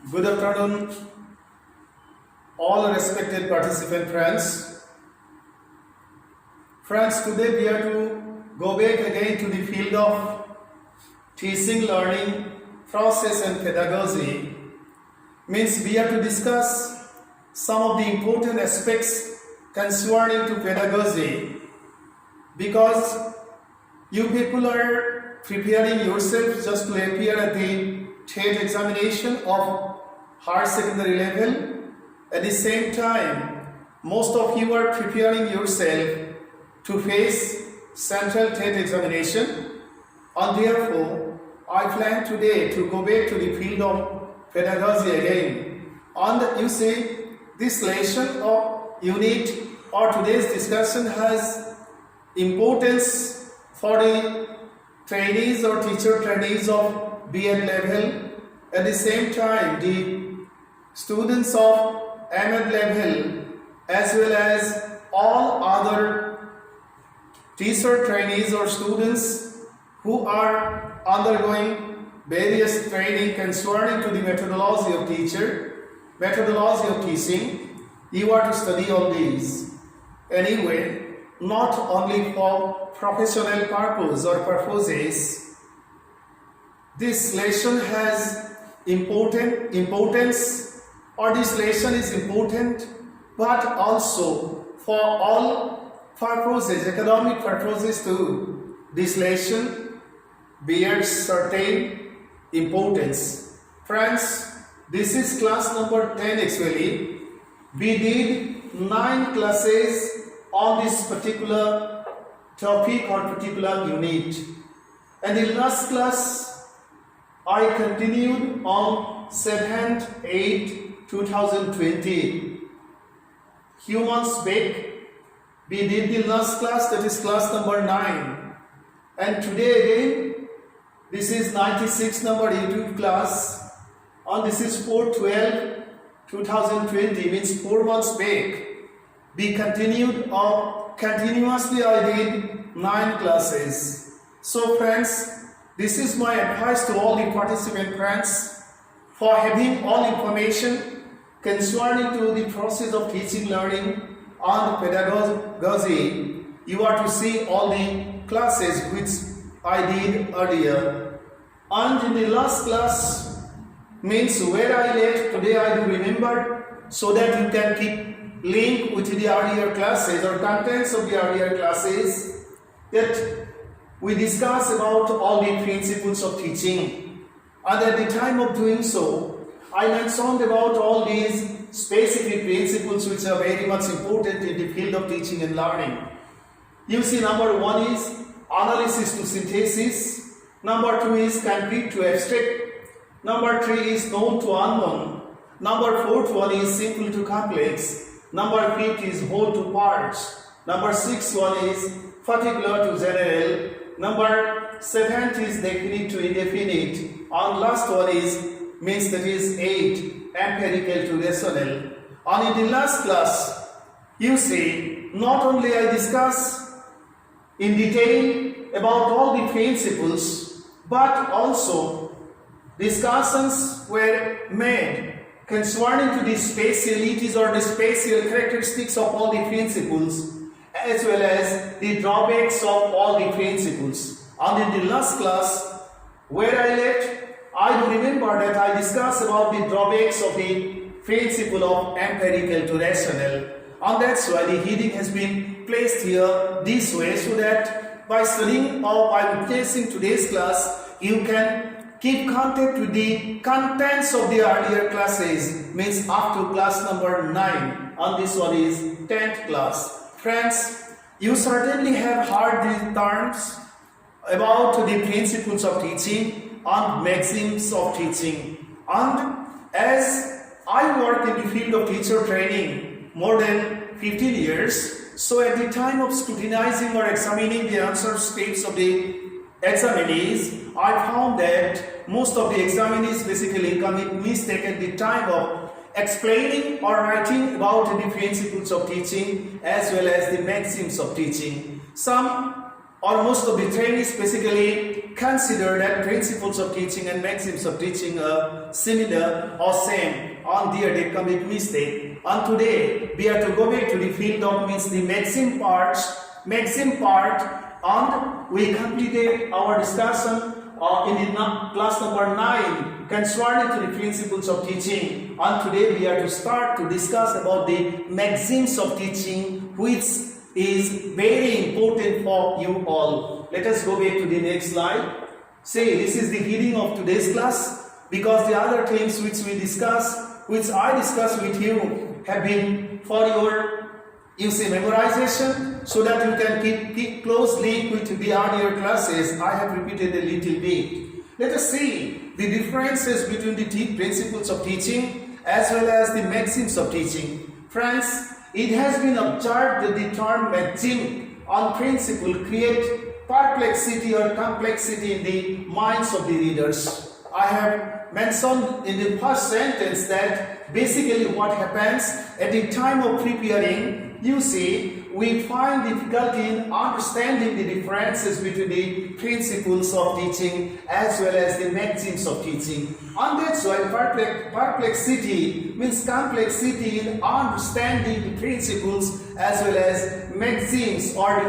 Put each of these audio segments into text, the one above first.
Good afternoon, all respected participant friends. Friends, today we are to go back again to the field of teaching, learning, process and pedagogy. Means we are to discuss some of the important aspects concerning to pedagogy, because you people are preparing yourself just to appear at the TET examination of higher secondary level. At the same time, most of you are preparing yourself to face central TET examination, and therefore I plan today to go back to the field of pedagogy again. And you see, this lesson or unit or today's discussion has importance for the trainees or teacher trainees of B.Ed level. At the same time, the students of M.Ed level as well as all other teacher trainees or students who are undergoing various training concerning to the methodology of methodology of teaching, you are to study all these. Anyway, not only for professional purpose or purposes, this lesson has importance, or this lesson is important, but also for all purposes, academic purposes too. This lesson bears certain importance. Friends, this is class number 10 actually. We did 9 classes on this particular topic or particular unit. And in last class, I continued on 7th 8 2020. Few months back, we did the last class, that is class number 9. And today again, this is 96 number YouTube class, and this is 4/12 2020, means 4 months back. We continued on continuously. I did 9 classes. So friends, this is my advice to all the participant friends for having all information concerning to the process of teaching, learning and pedagogy. You are to see all the classes which I did earlier. And in the last class, means where I left, today I do remember, so that you can keep link with the earlier classes or contents of the earlier classes, that we discuss about all the principles of teaching. And at the time of doing so, I mentioned about all these specific principles which are very much important in the field of teaching and learning. You see, number 1 is analysis to synthesis. Number 2 is concrete to abstract. Number 3 is known to unknown. Number 4th one is simple to complex. Number 5th is whole to parts. Number 6th one is particular to general. Number 7th is definite to indefinite. And last one is means that is 8, empirical to rational. And in the last class, you see, not only I discuss in detail about all the principles, but also discussions were made concerning to the specialities or the special characteristics of all the principles, as well as the drawbacks of all the principles. And in the last class, where I left, I do remember that I discussed about the drawbacks of the principle of empirical to rational. And that's why the heading has been placed here this way, so that by studying or by witnessing today's class, you can keep contact with the contents of the earlier classes, means up to class number 9, and this one is 10th class. Friends, you certainly have heard these terms about the principles of teaching and maxims of teaching. And as I work in the field of teacher training more than 15 years, so at the time of scrutinizing or examining the answer scripts of the examinees, I found that most of the examinees basically commit mistake at the time of explaining or writing about the principles of teaching as well as the maxims of teaching. Some or most of the trainees basically consider that principles of teaching and maxims of teaching are similar or same. On there they commit mistake. And today we have to go back to the field of means the maxim part, and we completed our discussion in the class number 9 concerning to the principles of teaching. And today we are to start to discuss about the maxims of teaching, which is very important for you all. Let us go back to the next slide. See, this is the heading of today's class, because the other things which I discuss with you have been for your memorization, so that you can keep close link with the earlier classes. I have repeated a little bit. Let us see the differences between the principles of teaching as well as the maxims of teaching. Friends, it has been observed that the term maxim and principle create perplexity or complexity in the minds of the readers. I have mentioned in the first sentence that basically what happens at the time of preparing, you see, we find difficulty in understanding the differences between the principles of teaching as well as the maxims of teaching. And that's why perplexity means complexity in understanding the principles as well as maxims, or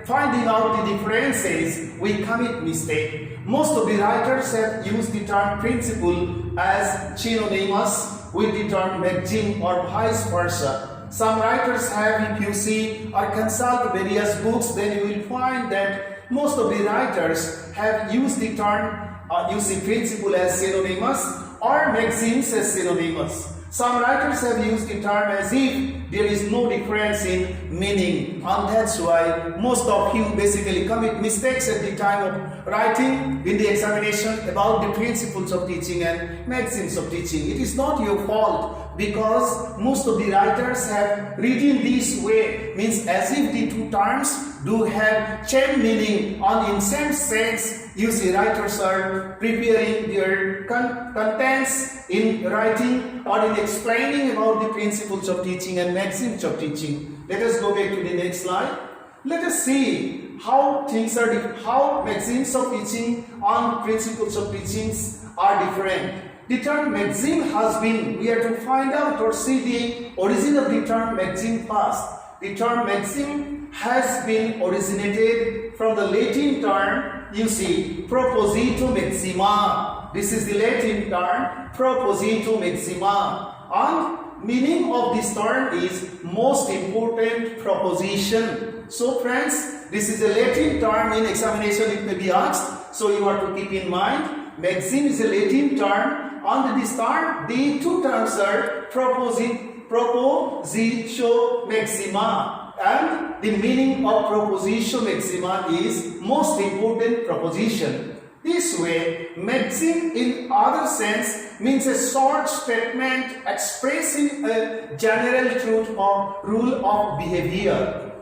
finding out the differences, we commit mistake. Most of the writers have used the term principle as synonymous with the term maxim or vice versa. Some writers have, if you see or consult various books, then you will find that most of the writers have used the term principle as synonymous or maxims as synonymous. Some writers have used the term as if there is no difference in meaning, and that's why most of you basically commit mistakes at the time of writing in the examination about the principles of teaching and maxims of teaching. It is not your fault, because most of the writers have written this way, means as if the two terms do have same meaning, and in same sense, you see, writers are preparing their contents in writing or in explaining about the principles of teaching and maxims of teaching. Let us go back to the next slide. Let us see how things are, how maxims of teaching and principles of teaching are different. The term maxim has been, we have to find out or see the origin of the term maxim first. The term maxim has been originated from the Latin term, you see, proposito maxima. This is the Latin term, proposito maxima. And meaning of this term is most important proposition. So friends, this is a Latin term. In examination it may be asked, so you have to keep in mind, maxim is a Latin term. Under this term, the two terms are propositio maxima, and the meaning of propositio maxima is most important proposition. This way, maxim in other sense means a short statement expressing a general truth or rule of behavior.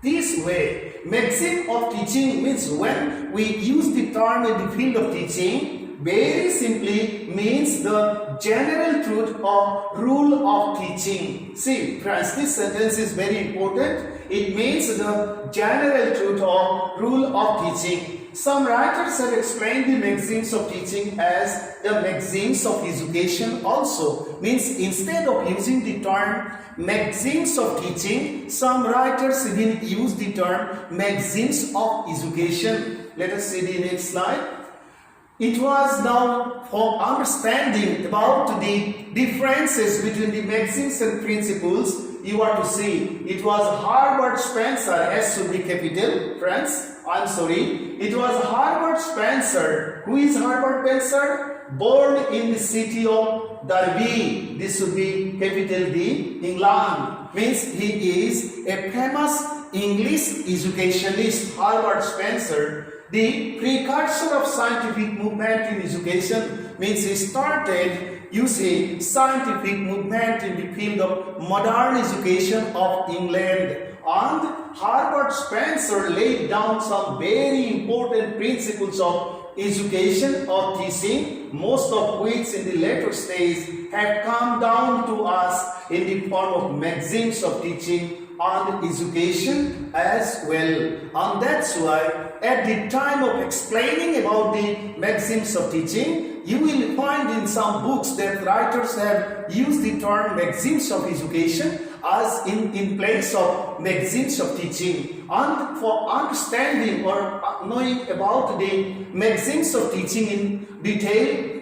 This way, maxim of teaching means when we use the term in the field of teaching, very simply means the general truth or rule of teaching. See, friends, this sentence is very important. It means the general truth or rule of teaching. Some writers have explained the maxims of teaching as the maxims of education also. Means instead of using the term maxims of teaching, some writers even use the term maxims of education. Let us see the next slide. It was now for understanding about the differences between the maxims and principles, you are to see, it was Herbert Spencer, S should be capital, friends, I'm sorry, it was Herbert Spencer. Who is Herbert Spencer? Born in the city of Derby, this should be capital D, England, means he is a famous English educationist, Herbert Spencer. The precursor of scientific movement in education, means he started, you see, scientific movement in the field of modern education of England. And Herbert Spencer laid down some very important principles of education or teaching, most of which in the later stage have come down to us in the form of maxims of teaching, on education as well. And that's why at the time of explaining about the maxims of teaching, you will find in some books that writers have used the term maxims of education as in place of maxims of teaching. And for understanding or knowing about the maxims of teaching in detail,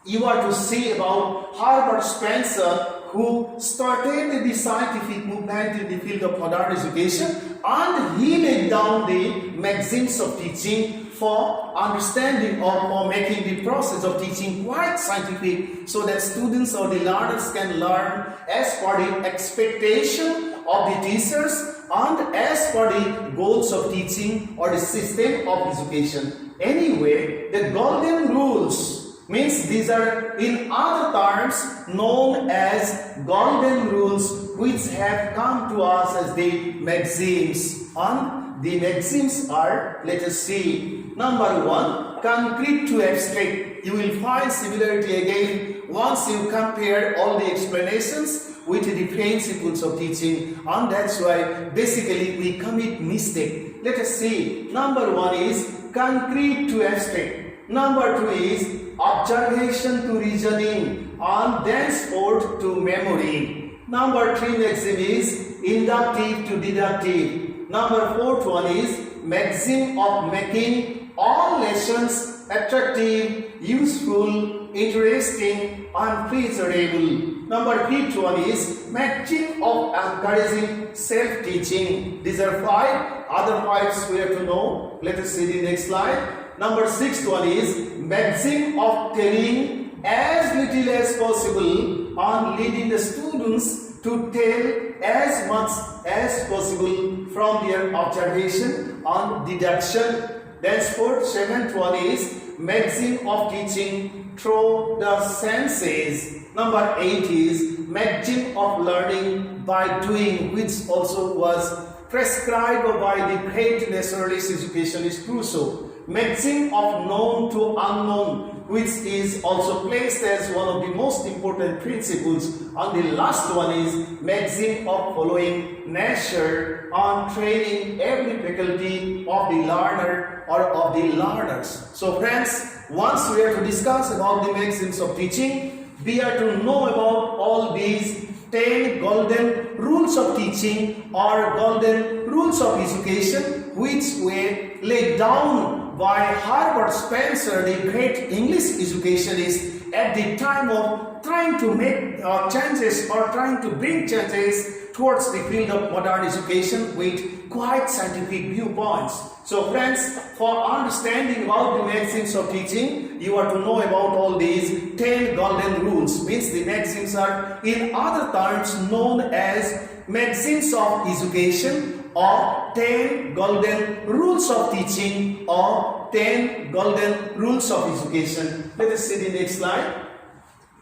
you are to see about Herbert Spencer, who started the scientific movement in the field of modern education, and he laid down the maxims of teaching for understanding or for making the process of teaching quite scientific, so that students or the learners can learn as per the expectation of the teachers and as per the goals of teaching or the system of education. Anyway, the golden rules means these are in other terms known as golden rules, which have come to us as the maxims. And the maxims are, let us see. Number 1, concrete to abstract. You will find similarity again once you compare all the explanations with the principles of teaching, and that's why basically we commit mistake. Let us see. Number 1 is concrete to abstract. Number 2 is observation to reasoning, and thenceforth to memory. Number 3 maxim is inductive to deductive. Number 4th one is maxim of making all lessons attractive, useful, interesting, and pleasurable. Number 5th one is maxim of encouraging self-teaching. These are 5. Other 5s we have to know. Let us see the next slide. Number 6th one is maxim of telling as little as possible and leading the students to tell as much as possible from their observation and deduction. Thenceforth, 7th one is maxim of teaching through the senses. Number 8 is maxim of learning by doing, which also was prescribed by the great naturalist educationist Rousseau. Maxim of known to unknown, which is also placed as one of the most important principles. And the last one is maxim of following nature and training every faculty of the learner or of the learners. So friends, once we are to discuss about the maxims of teaching, we are to know about all these 10 golden rules of teaching or golden rules of education, which were laid down by Herbert Spencer, the great English educationist, at the time of trying to make changes or trying to bring changes towards the field of modern education with quite scientific viewpoints. So friends, for understanding about the maxims of teaching, you are to know about all these 10 golden rules. Means the maxims are in other terms known as maxims of education, or 10 golden rules of teaching, or 10 golden rules of education. Let us see the next slide.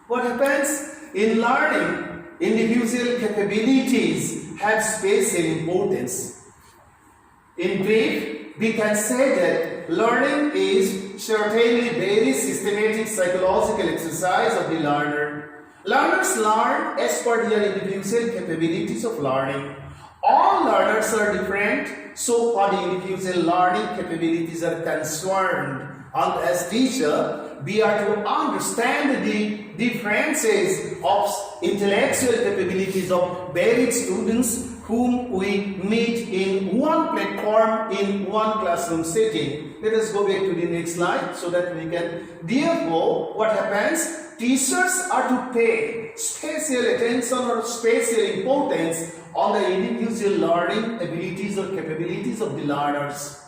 What happens in learning? Individual capabilities have special importance. In brief, we can say that learning is certainly very systematic psychological exercise of the learner. Learners learn as per their individual capabilities of learning. All learners are different, so far the individual learning capabilities are concerned. And as teacher, we are to understand the differences of intellectual capabilities of varied students whom we meet in one platform, in one classroom setting. Let us go back to the next slide so that we can. Therefore, what happens? Teachers are to pay special attention or special importance on the individual learning abilities or capabilities of the learners.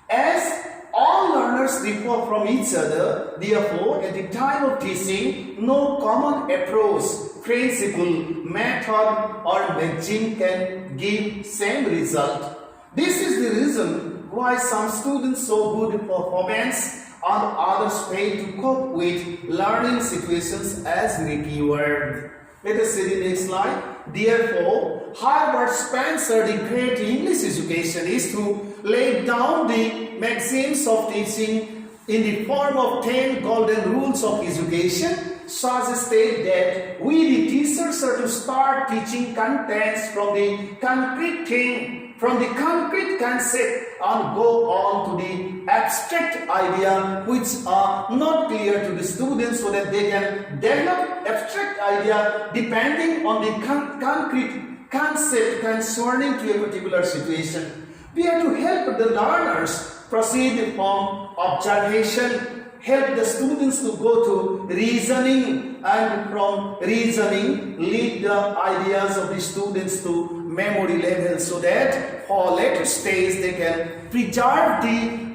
As all learners differ from each other, therefore, at the time of teaching, no common approach, principle, method, or maxim can give same result. This is the reason why some students show good performance and others fail to cope with learning situations as required. Let us see the next slide. Therefore, Herbert Spencer, the great English educationist, who laid down the maxims of teaching in the form of 10 golden rules of education, suggested that we the teachers are to start teaching contents from the concrete thing, from the concrete concept, and go on to the abstract idea which are not clear to the students, so that they can develop abstract idea depending on the concrete concept concerning to a particular situation. We are to help the learners proceed from observation, help the students to go to reasoning, and from reasoning lead the ideas of the students to memory level, so that for later stage they can preserve the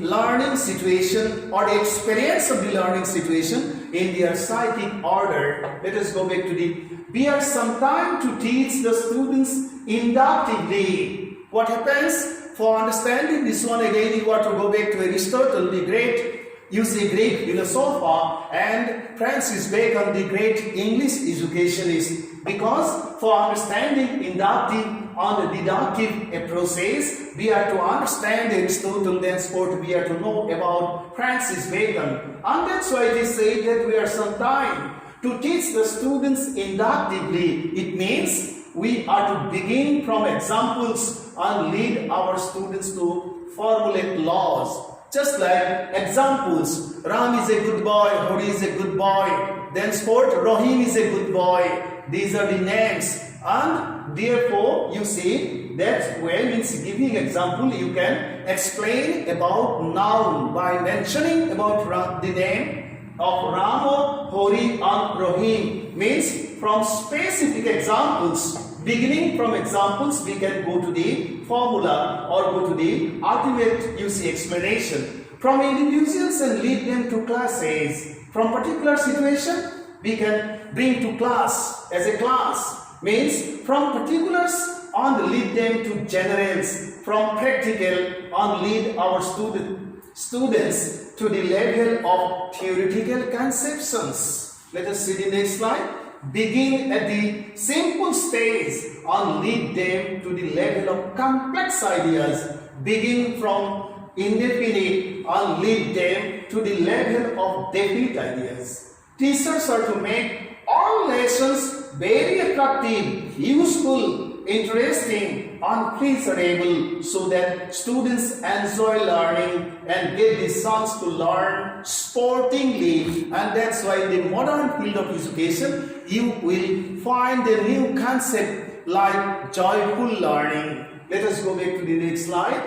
learning situation or the experience of the learning situation in their psychic order. Let us go back to we have some time to teach the students inductively. What happens? For understanding this one again, you have to go back to Aristotle, the great Greek philosopher, and Francis Bacon, the great English educationist. Because for understanding inductive and deductive process, we have to understand Aristotle, thenceforth we have to know about Francis Bacon. And that's why it is said that we have some time to teach the students inductively. It means we are to begin from examples and lead our students to formulate laws. Just like examples, Ram is a good boy, Hori is a good boy, thenceforth Rahim is a good boy. These are the names, and therefore you see that when it's giving example, you can explain about noun by mentioning about the name of Ram, Hori and Rahim. Means from specific examples, beginning from examples, we can go to the formula or go to the ultimate explanation. From individuals and lead them to classes. From particular situation, we can bring to class as a class. Means from particulars and lead them to generals. From practical and lead our students to the level of theoretical conceptions. Let us see the next slide. Begin at the simple stage and lead them to the level of complex ideas. Begin from indefinite and lead them to the level of definite ideas. Teachers are to make all lessons very attractive, useful, interesting and pleasurable, so that students enjoy learning and get the chance to learn sportingly. And that's why in the modern field of education, you will find a new concept like joyful learning. Let us go back to the next slide.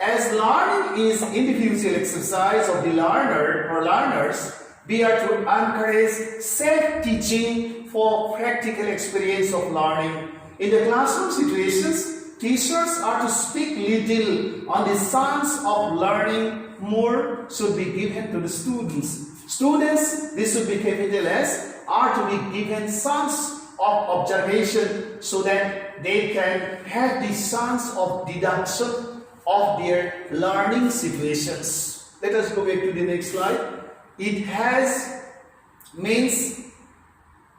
As learning is individual exercise of the learner or learners, we are to encourage self-teaching for practical experience of learning. In the classroom situations, teachers are to speak little on the science of learning. More should be given to the students. Students, this should be capital S, are to be given science of observation, so that they can have the science of deduction of their learning situations. Let us go back to the next slide. It has means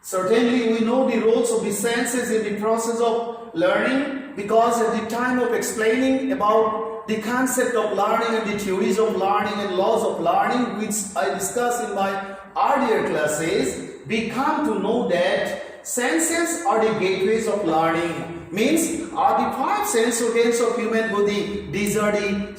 certainly we know the roles of the senses in the process of learning, because at the time of explaining about the concept of learning and the theories of learning and laws of learning, which I discussed in my earlier classes, we come to know that senses are the gateways of learning. Means are the five sense organs of human body. These are the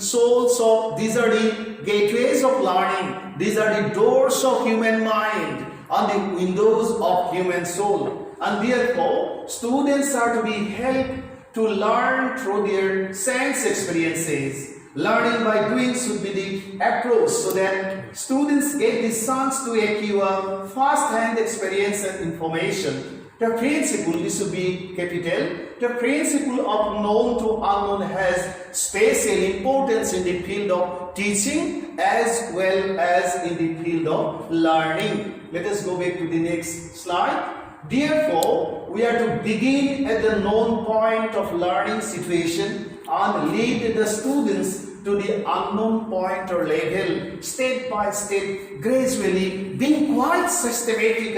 these are the gateways of learning. These are the doors of human mind and the windows of human soul. And therefore, students are to be helped to learn through their sense experiences. Learning by doing should be the approach, so that students get the chance to acquire first-hand experience and information. The principle, this should be capital, the principle of known to unknown has special importance in the field of teaching as well as in the field of learning. Let us go back to the next slide. Therefore, we are to begin at the known point of learning situation and lead the students to the unknown point or level, step by step, gradually, being quite systematic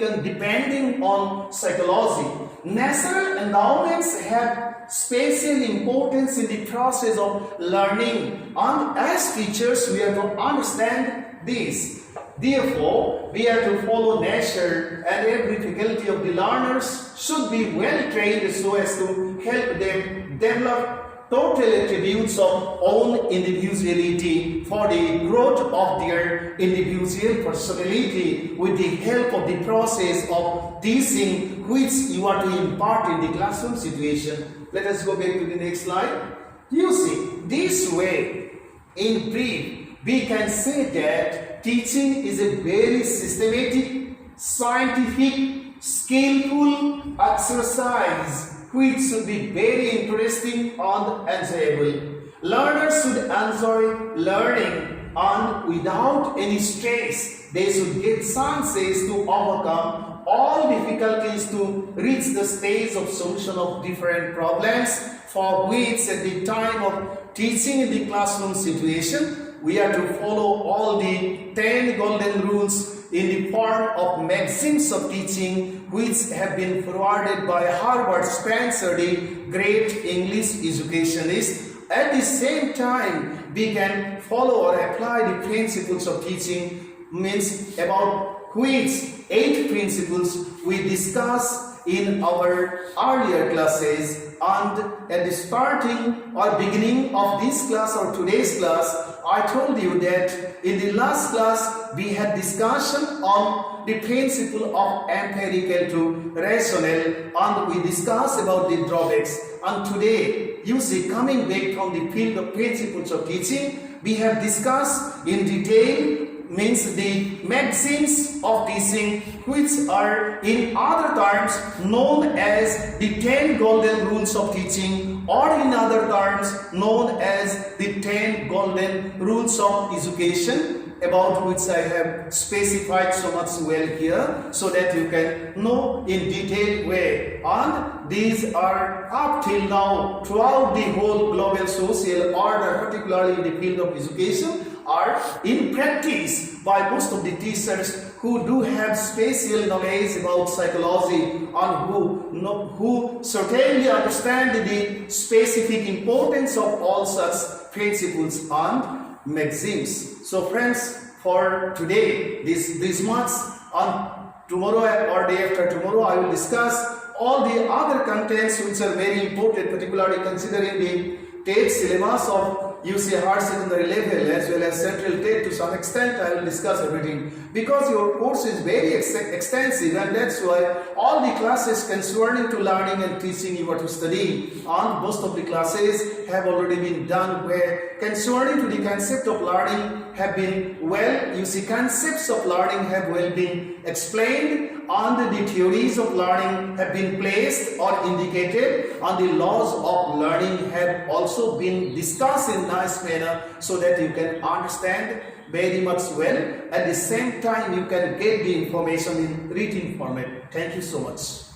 and depending on psychology. Natural endowments have special importance in the process of learning, and as teachers we have to understand this. Therefore, we have to follow nature, and every faculty of the learners should be well trained so as to help them develop total attributes of own individuality for the growth of their individual personality with the help of the process of teaching which you are to impart in the classroom situation. Let us go back to the next slide. You see, this way, in brief, we can say that teaching is a very systematic, scientific, skillful exercise which should be very interesting and enjoyable. Learners should enjoy learning, and without any stress, they should get chances to overcome all difficulties to reach the stage of solution of different problems, for which at the time of teaching in the classroom situation, we are to follow all the 10 golden rules in the form of maxims of teaching which have been forwarded by Herbert Spencer, the great English educationist. At the same time, we can follow or apply the principles of teaching, means about which 8 principles we discussed in our earlier classes, and at the starting or beginning of this class or today's class, I told you that in the last class we had discussion on the principle of empirical to rational, and we discussed about the drawbacks. And today, you see, coming back from the field of principles of teaching, we have discussed in detail, means the maxims of teaching, which are in other terms known as the 10 golden rules of teaching, or in other terms known as the 10 golden rules of education, about which I have specified so much well here, so that you can know in detailed way. And these are up till now throughout the whole global social order, particularly in the field of education, are in practice by most of the teachers who do have special knowledge about psychology, and who certainly understand the specific importance of all such principles and maxims. So friends, for today, this much, and tomorrow or day after tomorrow I will discuss all the other contents which are very important, particularly considering the TET syllabus of higher secondary level as well as central TET. To some extent I will discuss everything, because your course is very extensive, and that's why all the classes concerning to learning and teaching you are to study, and most of the classes have already been done where concerning to the concept of learning have been concepts of learning have well been explained, and the theories of learning have been placed or indicated, and the laws of learning have also been discussed in nice manner, so that you can understand very much well. At the same time, you can get the information in written format. Thank you so much.